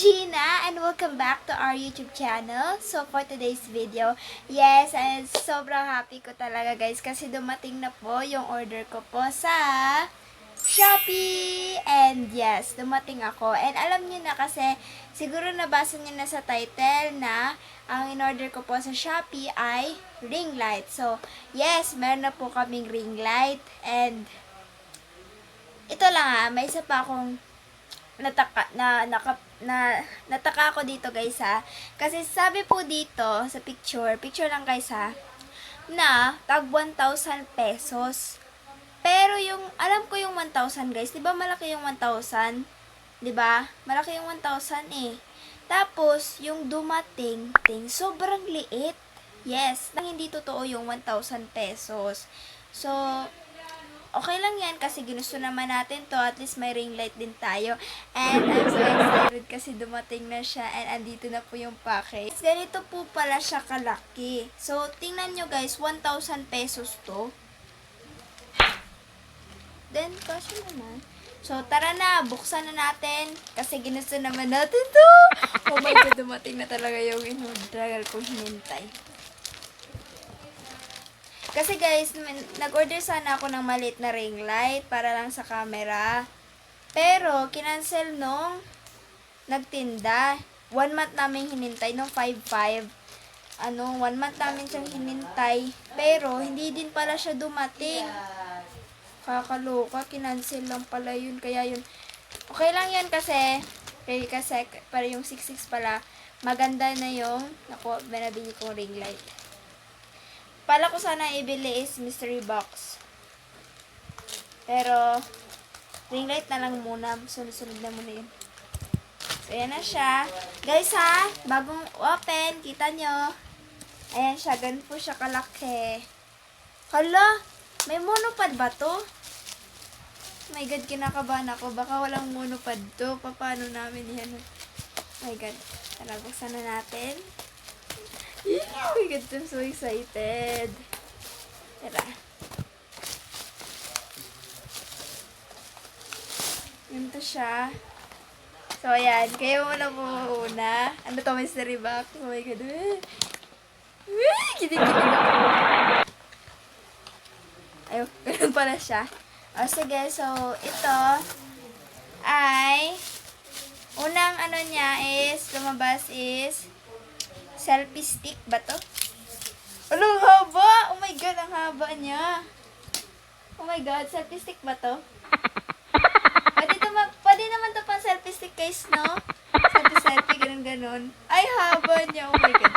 Gina and welcome back to our YouTube channel. So for today's video, yes, and sobrang happy ko talaga guys kasi dumating na po yung order ko po sa Shopee. And yes, dumating ako. And alam niyo na kasi siguro nabasa niyo na sa title na ang in-order ko po sa Shopee ay ring light. So yes, meron na po kaming ring light. And ito lang may isa pa akong nataka ako dito guys ha. Kasi sabi po dito sa picture lang guys ha, na tag 1,000 pesos. Pero yung, alam ko yung 1,000 guys, di ba malaki yung 1,000? Di ba? Malaki yung 1,000 eh. Tapos, yung dumating, sobrang liit. Yes, hindi totoo yung 1,000 pesos. So, okay lang yan kasi ginusto naman natin to. At least may ring light din tayo. And I'm so excited kasi dumating na siya. And andito na po yung package. Ganito po pala siya kalaki. So, tingnan nyo guys, 1,000 pesos to. Then, kasi naman. So, tara na, buksan na natin. Kasi ginusto naman natin to. Oh my God, dumating na talaga yung in-order kong hinintay. Kasi guys, nag-order sana ako ng maliit na ring light para lang sa camera. Pero, kinancel nung nagtinda. 1 month namin hinintay, nung 5-5. 1 month namin siyang hinintay. Pero, hindi din pala siya dumating. Kakaloka, kinancel lang pala yun. Kaya yun, okay lang yan kasi para yung 6.6 pala, maganda na yung, binabili kong ring light. Pala ko sana ibili is mystery box. Pero, ring light na lang muna. Sunod-sunod na muna yun. So, ayan na siya. Guys ha, bagong open. Kita nyo. Ayan siya. Ganun po siya kalaki. Hala, may monopod ba to? Oh my God, kinakabahan ako. Baka walang monopod to. Paano namin yan? Oh my God. Tara, buksan na natin. Oh my God, I'm so excited. Tara. Ganito siya. So, ayan. Kayo muna po una. Ano to, mystery box? Oh my God. Kinig-kinig ako. Ayun, ganun pala siya. O, sige. So, ito ay unang niya is, lumabas is selfie stick ba to? Ang haba! Oh my God, ang haba niya. Oh my God, selfie stick ba to? Pwede naman to pang selfie stick guys, no? Selfie, ganun. Ay, haba niya. Oh my God.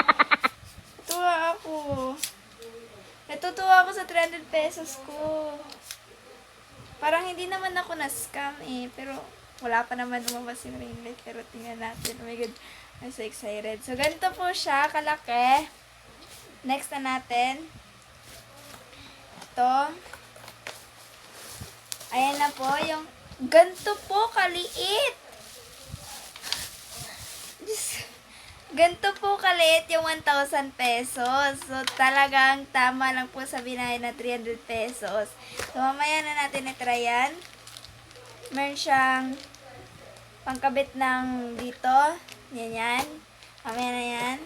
Natutuwa ako sa 300 pesos ko. Parang hindi naman ako na-scam eh. Pero, wala pa naman lumabas yung ring light. Pero, tingnan natin. Oh my God. I'm so excited. So, ganito po siya, kalaki. Next na natin. Ito. Ayan na po, yung ganito po, kaliit. Ganito po kaliit yung 1,000 pesos. So, talagang tama lang po sa binayan na 300 pesos. So, mamaya na natin itry yan. Meron siyang pangkabit ng dito. Yan. Mamaya na yan.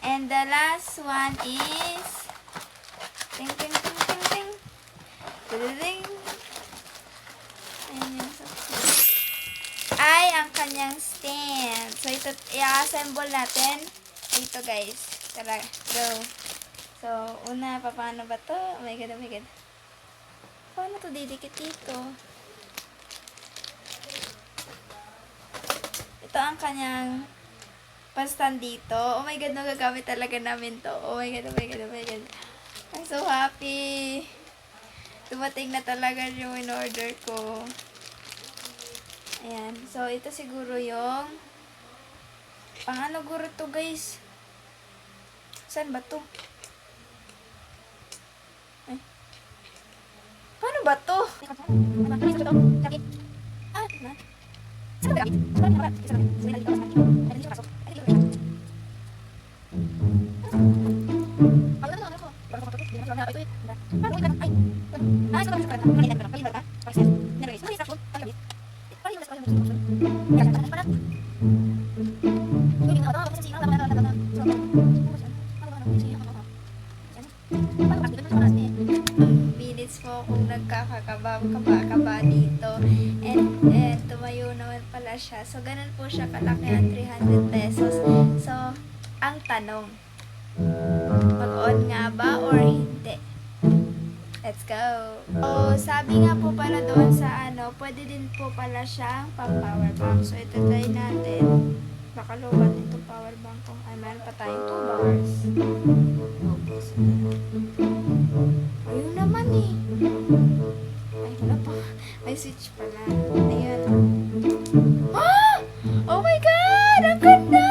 And the last one is ting. Ayan yung ay ang kanyang stand. So, ito, i-assemble natin dito guys. Tara, go. So, una, paano ba to? Oh my God. Paano to didikit dito? Ito ang kanyang pan-stand dito. Oh my God, nagagamit talaga namin to. Oh my God. I'm so happy. Dumating na talaga yung in-order ko. Ayan. So, ito siguro yung guro to guys. Saan ba to? Ay. Paano ba to? parehas po akong nagkakakaba dito. And tumayo naman pala siya. So, ganun po siya kalaki ang 300 pesos. So, ang tanong, mag-on nga ba or hindi? Let's go! So, sabi nga po pala doon sa pwede din po pala siyang pang-power bank. So, ito try natin. Baka lubat itong power bank ko. Ay, meron pa tayong 2 bars. Ayun naman eh. Ay, wala pa. May switch pala. Ayan. Ah! Oh my God! Ang ganda!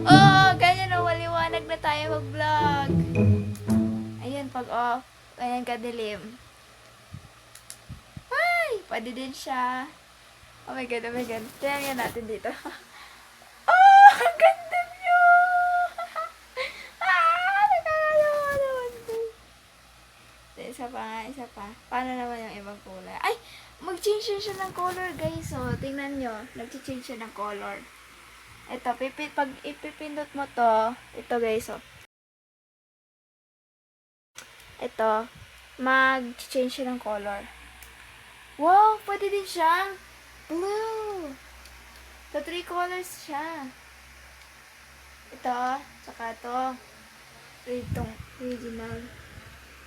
Oh, ganyan na. Waliwanag na tayo mag-vlog. Ayun, pag off. Ayan, kadilim. Ay! Pwede din siya. Oh my God, oh my God. Tingnan natin dito. Oh! Ang ganda niyo! Ah! Nakakalawa naman to. Isa pa nga, isa pa. Paano naman yung ibang kulay? Ay! Mag-change siya ng color, guys. So, tingnan nyo. Nag-change siya ng color. Ito, pag ipipindot mo to, ito guys, oh. Ito, mag-change siya ng color. Wow! Pwede din siyang blue. So, 3 colors siya. Ito, saka ito. Itong original.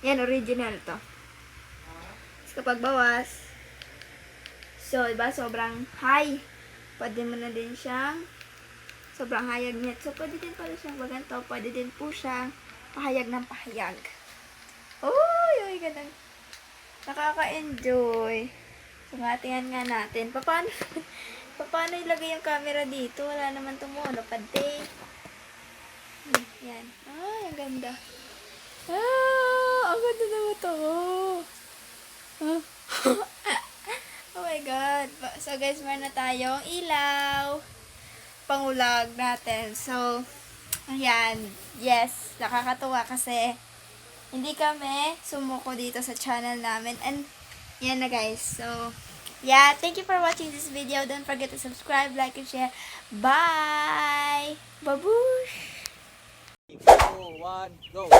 Yan, original to. Tapos kapag bawas, so, diba, sobrang high. Pwede mo na din siyang sobrang hayag niya. So, pwede din pala siyang baganto. Pwede din po siyang pahayag ng pahayag. Uy, uy, ganun. Nakaka-enjoy. So, tingnan nga natin. Paano ilagay yung camera dito? Wala naman tumulo. Pade. Yan. Ay, ang ganda. Ah, ang ganda naman ito. Ah. Oh my God. So, guys, meron na tayong ilaw. Pangulag natin. So, ayan. Yes. Nakakatuwa kasi hindi kami sumuko dito sa channel namin. And, yan na guys. So, yeah. Thank you for watching this video. Don't forget to subscribe, like, and share. Bye! Babush! 2, 1, go!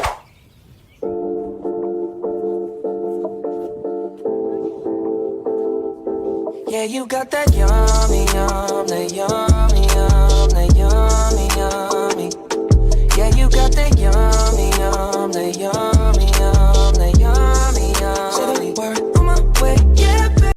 Yeah, you got that yummy, that yummy, that yummy, yummy. Yeah, you got that yummy, that yummy, that yummy, yummy. Say the word on my way, yeah.